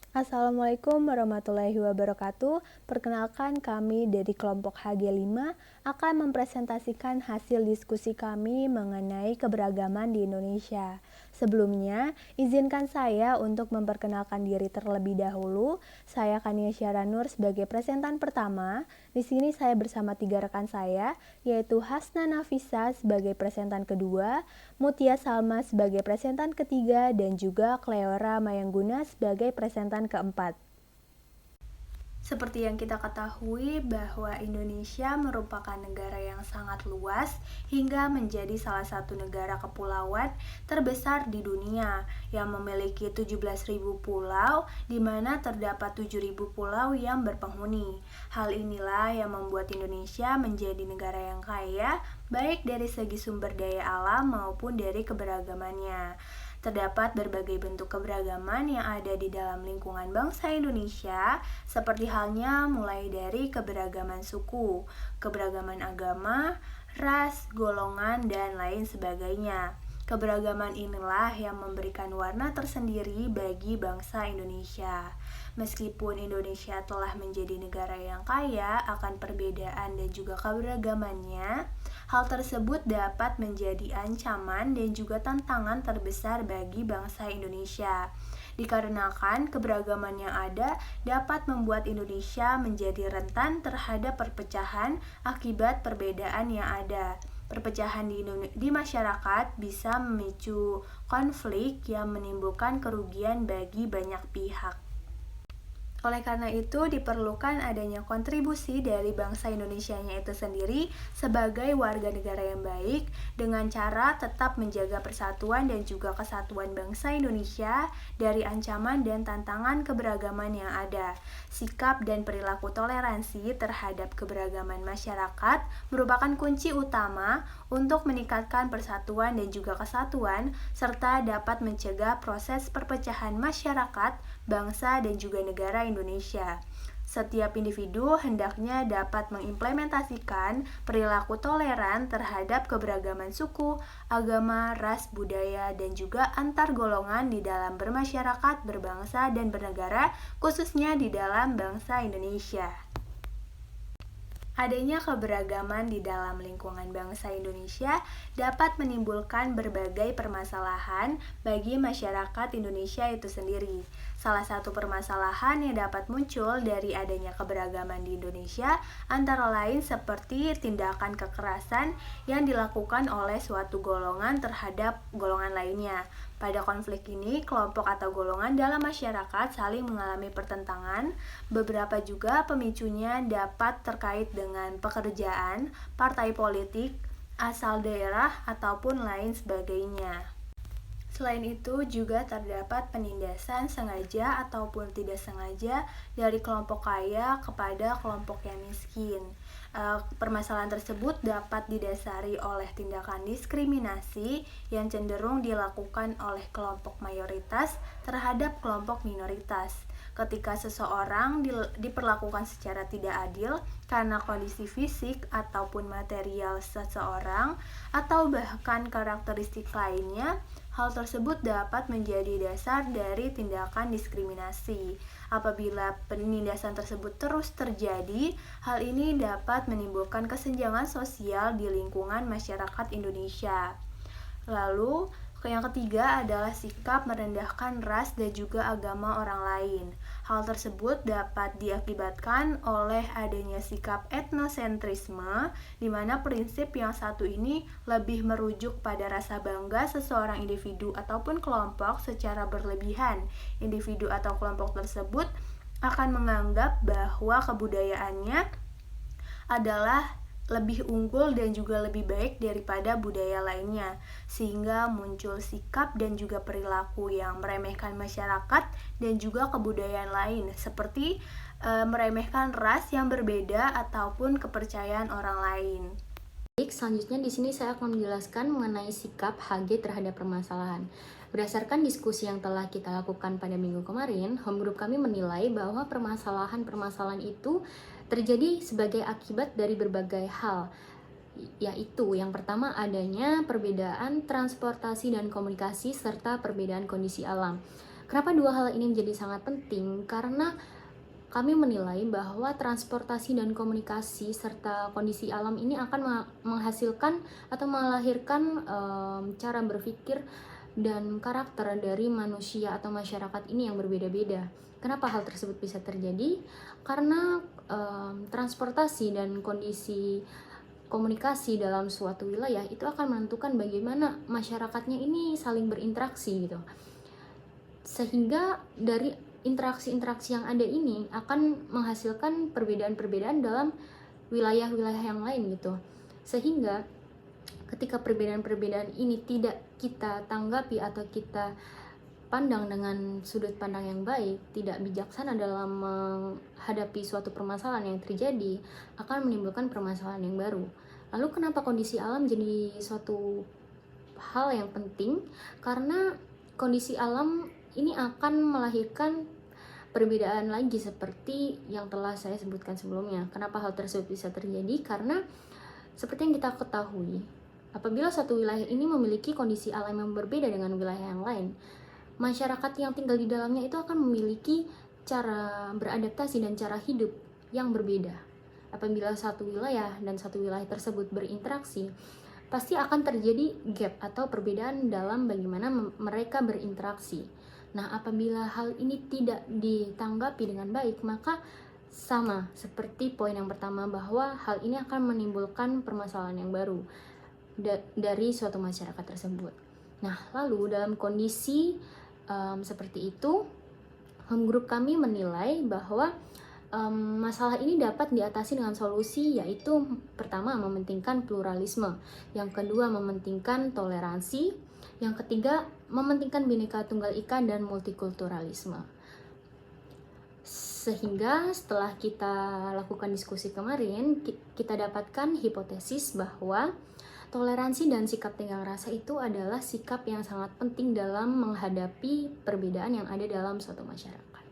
Assalamualaikum warahmatullahi wabarakatuh. Perkenalkan kami dari kelompok HG5 akan mempresentasikan hasil diskusi kami mengenai keberagaman di Indonesia. Sebelumnya, izinkan saya untuk memperkenalkan diri terlebih dahulu. Saya Kania Syaranur sebagai presentan pertama. Di sini saya bersama 3 rekan saya, yaitu Hasna Nafisa sebagai presentan kedua, Mutia Salma sebagai presentan ketiga, dan juga Cleora Mayangguna sebagai presentan keempat. Seperti yang kita ketahui bahwa Indonesia merupakan negara yang sangat luas hingga menjadi salah satu negara kepulauan terbesar di dunia yang memiliki 17.000 pulau di mana terdapat 7.000 pulau yang berpenghuni. Hal inilah yang membuat Indonesia menjadi negara yang kaya baik dari segi sumber daya alam maupun dari keberagamannya. Terdapat berbagai bentuk keberagaman yang ada di dalam lingkungan bangsa Indonesia, seperti halnya mulai dari keberagaman suku, keberagaman agama, ras, golongan, dan lain sebagainya. Keberagaman inilah yang memberikan warna tersendiri bagi bangsa Indonesia. Meskipun Indonesia telah menjadi negara yang kaya akan perbedaan dan juga keberagamannya, hal tersebut dapat menjadi ancaman dan juga tantangan terbesar bagi bangsa Indonesia. Dikarenakan keberagaman yang ada dapat membuat Indonesia menjadi rentan terhadap perpecahan akibat perbedaan yang ada. Perpecahan di masyarakat bisa memicu konflik yang menimbulkan kerugian bagi banyak pihak. Oleh karena itu, diperlukan adanya kontribusi dari bangsa Indonesianya itu sendiri sebagai warga negara yang baik dengan cara tetap menjaga persatuan dan juga kesatuan bangsa Indonesia dari ancaman dan tantangan keberagaman yang ada. Sikap dan perilaku toleransi terhadap keberagaman masyarakat merupakan kunci utama untuk meningkatkan persatuan dan juga kesatuan serta dapat mencegah proses perpecahan masyarakat, bangsa, dan juga negara Indonesia. Setiap individu hendaknya dapat mengimplementasikan perilaku toleran terhadap keberagaman suku, agama, ras, budaya, dan juga antar golongan di dalam bermasyarakat, berbangsa, dan bernegara, khususnya di dalam bangsa Indonesia. Adanya keberagaman di dalam lingkungan bangsa Indonesia dapat menimbulkan berbagai permasalahan bagi masyarakat Indonesia itu sendiri. Salah satu permasalahan yang dapat muncul dari adanya keberagaman di Indonesia antara lain seperti tindakan kekerasan yang dilakukan oleh suatu golongan terhadap golongan lainnya. Pada konflik ini, kelompok atau golongan dalam masyarakat saling mengalami pertentangan. Beberapa juga pemicunya dapat terkait dengan pekerjaan, partai politik, asal daerah, ataupun lain sebagainya. Selain itu juga terdapat penindasan sengaja ataupun tidak sengaja dari kelompok kaya kepada kelompok yang miskin. Permasalahan tersebut dapat didasari oleh tindakan diskriminasi yang cenderung dilakukan oleh kelompok mayoritas terhadap kelompok minoritas. Ketika seseorang diperlakukan secara tidak adil karena kondisi fisik ataupun material seseorang atau bahkan karakteristik lainnya, hal tersebut dapat menjadi dasar dari tindakan diskriminasi. Apabila penindasan tersebut terus terjadi, hal ini dapat menimbulkan kesenjangan sosial di lingkungan masyarakat Indonesia. Lalu, yang ketiga adalah sikap merendahkan ras dan juga agama orang lain. Hal tersebut dapat diakibatkan oleh adanya sikap etnosentrisme, di mana prinsip yang satu ini lebih merujuk pada rasa bangga seseorang individu ataupun kelompok secara berlebihan. Individu atau kelompok tersebut akan menganggap bahwa kebudayaannya adalah lebih unggul dan juga lebih baik daripada budaya lainnya, sehingga muncul sikap dan juga perilaku yang meremehkan masyarakat dan juga kebudayaan lain, seperti meremehkan ras yang berbeda ataupun kepercayaan orang lain. Baik, selanjutnya di sini saya akan menjelaskan mengenai sikap HG terhadap permasalahan. Berdasarkan diskusi yang telah kita lakukan pada minggu kemarin, home group kami menilai bahwa permasalahan-permasalahan itu terjadi sebagai akibat dari berbagai hal, yaitu yang pertama adanya perbedaan transportasi dan komunikasi serta perbedaan kondisi alam. Kenapa dua hal ini menjadi sangat penting? Karena kami menilai bahwa transportasi dan komunikasi serta kondisi alam ini akan menghasilkan atau melahirkan cara berpikir dan karakter dari manusia atau masyarakat ini yang berbeda-beda. Kenapa hal tersebut bisa terjadi? Karena transportasi dan kondisi komunikasi dalam suatu wilayah itu akan menentukan bagaimana masyarakatnya ini saling berinteraksi gitu. Sehingga dari interaksi-interaksi yang ada ini akan menghasilkan perbedaan-perbedaan dalam wilayah-wilayah yang lain gitu. Sehingga ketika perbedaan-perbedaan ini tidak kita tanggapi atau kita pandang dengan sudut pandang yang baik, tidak bijaksana dalam menghadapi suatu permasalahan yang terjadi, akan menimbulkan permasalahan yang baru. Lalu kenapa kondisi alam jadi suatu hal yang penting? Karena kondisi alam ini akan melahirkan perbedaan lagi seperti yang telah saya sebutkan sebelumnya. Kenapa hal tersebut bisa terjadi? Karena seperti yang kita ketahui, apabila suatu wilayah ini memiliki kondisi alam yang berbeda dengan wilayah yang lain, masyarakat yang tinggal di dalamnya itu akan memiliki cara beradaptasi dan cara hidup yang berbeda. Apabila satu wilayah dan satu wilayah tersebut berinteraksi, pasti akan terjadi gap atau perbedaan dalam bagaimana mereka berinteraksi. Nah, apabila hal ini tidak ditanggapi dengan baik, maka sama seperti poin yang pertama bahwa hal ini akan menimbulkan permasalahan yang baru dari suatu masyarakat tersebut. Nah, lalu dalam kondisi seperti itu, home group kami menilai bahwa masalah ini dapat diatasi dengan solusi, yaitu pertama mementingkan pluralisme, yang kedua mementingkan toleransi, yang ketiga mementingkan Bhinneka Tunggal Ika dan multikulturalisme. Sehingga setelah kita lakukan diskusi kemarin, kita dapatkan hipotesis bahwa toleransi dan sikap tenggang rasa itu adalah sikap yang sangat penting dalam menghadapi perbedaan yang ada dalam suatu masyarakat.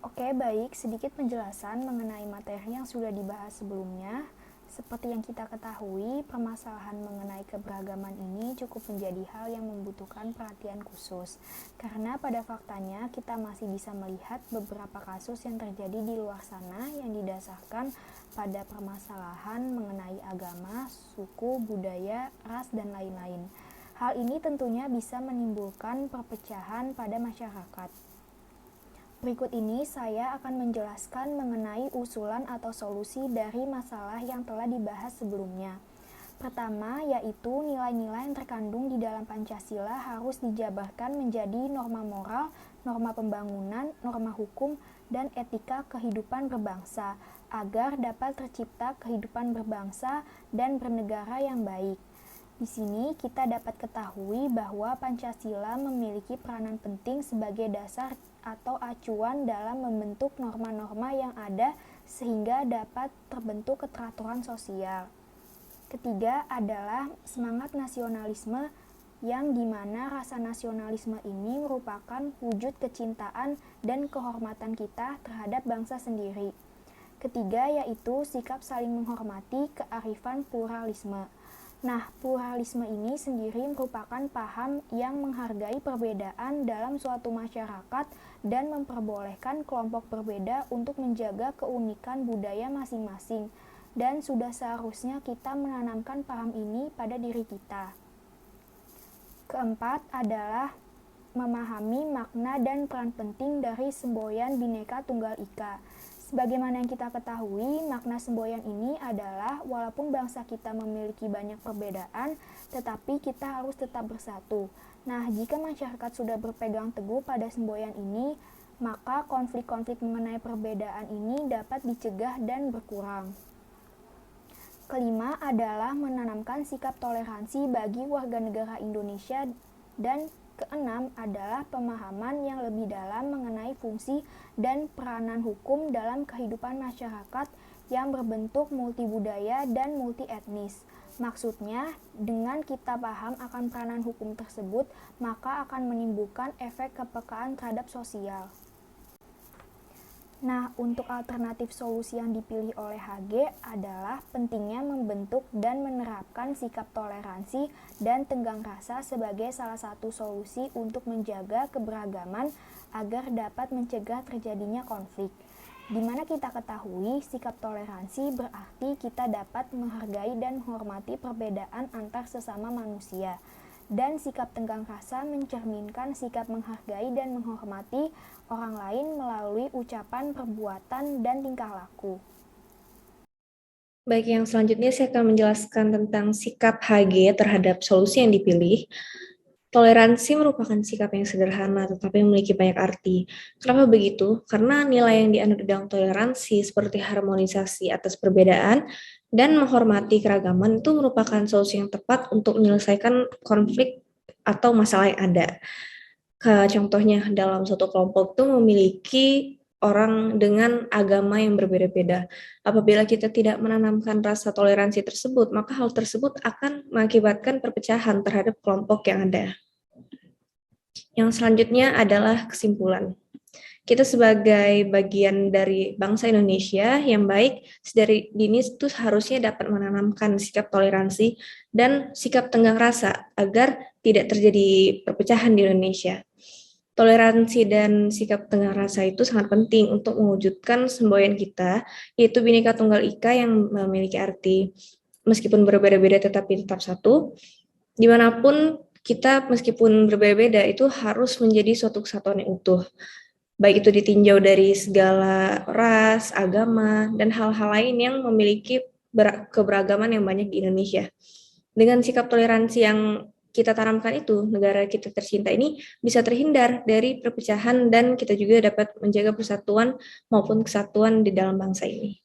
Oke, baik. Sedikit penjelasan mengenai materi yang sudah dibahas sebelumnya. Seperti yang kita ketahui, permasalahan mengenai keberagaman ini cukup menjadi hal yang membutuhkan perhatian khusus. Karena pada faktanya kita masih bisa melihat beberapa kasus yang terjadi di luar sana yang didasarkan pada permasalahan mengenai agama, suku, budaya, ras, dan lain-lain. Hal ini tentunya bisa menimbulkan perpecahan pada masyarakat. Berikut ini saya akan menjelaskan mengenai usulan atau solusi dari masalah yang telah dibahas sebelumnya. Pertama, yaitu nilai-nilai yang terkandung di dalam Pancasila harus dijabarkan menjadi norma moral, norma pembangunan, norma hukum, dan etika kehidupan berbangsa, agar dapat tercipta kehidupan berbangsa dan bernegara yang baik. Di sini kita dapat ketahui bahwa Pancasila memiliki peranan penting sebagai dasar atau acuan dalam membentuk norma-norma yang ada sehingga dapat terbentuk keteraturan sosial. Ketiga adalah semangat nasionalisme yang dimana rasa nasionalisme ini merupakan wujud kecintaan dan kehormatan kita terhadap bangsa sendiri. Ketiga yaitu sikap saling menghormati kearifan pluralisme. Nah, pluralisme ini sendiri merupakan paham yang menghargai perbedaan dalam suatu masyarakat dan memperbolehkan kelompok berbeda untuk menjaga keunikan budaya masing-masing. Dan sudah seharusnya kita menanamkan paham ini pada diri kita. Keempat adalah memahami makna dan peran penting dari semboyan Bhinneka Tunggal Ika. Sebagaimana yang kita ketahui, makna semboyan ini adalah walaupun bangsa kita memiliki banyak perbedaan, tetapi kita harus tetap bersatu. Nah, jika masyarakat sudah berpegang teguh pada semboyan ini, maka konflik-konflik mengenai perbedaan ini dapat dicegah dan berkurang. Kelima adalah menanamkan sikap toleransi bagi warga negara Indonesia, dan keenam adalah pemahaman yang lebih dalam mengenai fungsi dan peranan hukum dalam kehidupan masyarakat yang berbentuk multibudaya dan multietnis. Maksudnya, dengan kita paham akan peranan hukum tersebut, maka akan menimbulkan efek kepekaan terhadap sosial. Nah, untuk alternatif solusi yang dipilih oleh HG adalah pentingnya membentuk dan menerapkan sikap toleransi dan tenggang rasa sebagai salah satu solusi untuk menjaga keberagaman agar dapat mencegah terjadinya konflik. Di mana kita ketahui, sikap toleransi berarti kita dapat menghargai dan menghormati perbedaan antar sesama manusia. Dan sikap tenggang rasa mencerminkan sikap menghargai dan menghormati orang lain melalui ucapan, perbuatan, dan tingkah laku. Baik, yang selanjutnya saya akan menjelaskan tentang sikap HG terhadap solusi yang dipilih. Toleransi merupakan sikap yang sederhana tetapi memiliki banyak arti. Kenapa begitu? Karena nilai yang dianut dalam toleransi seperti harmonisasi atas perbedaan dan menghormati keragaman itu merupakan solusi yang tepat untuk menyelesaikan konflik atau masalah yang ada. Contohnya dalam suatu kelompok itu memiliki orang dengan agama yang berbeda-beda. Apabila kita tidak menanamkan rasa toleransi tersebut, maka hal tersebut akan mengakibatkan perpecahan terhadap kelompok yang ada. Yang selanjutnya adalah kesimpulan. Kita sebagai bagian dari bangsa Indonesia yang baik, dari dini itu harusnya dapat menanamkan sikap toleransi dan sikap tenggang rasa agar tidak terjadi perpecahan di Indonesia. Toleransi dan sikap tenggang rasa itu sangat penting untuk mewujudkan semboyan kita, yaitu Bhinneka Tunggal Ika yang memiliki arti meskipun berbeda-beda tetapi tetap satu. Dimanapun kita meskipun berbeda-beda itu harus menjadi suatu kesatuan yang utuh. Baik itu ditinjau dari segala ras, agama, dan hal-hal lain yang memiliki keberagaman yang banyak di Indonesia. Dengan sikap toleransi yang kita tanamkan itu, negara kita tercinta ini bisa terhindar dari perpecahan dan kita juga dapat menjaga persatuan maupun kesatuan di dalam bangsa ini.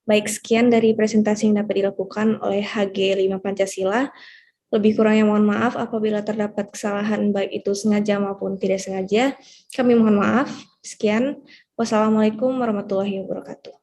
Baik, sekian dari presentasi yang dapat dilakukan oleh HG 5 Pancasila. Lebih kurangnya mohon maaf apabila terdapat kesalahan baik itu sengaja maupun tidak sengaja. Kami mohon maaf. Sekian. Wassalamualaikum warahmatullahi wabarakatuh.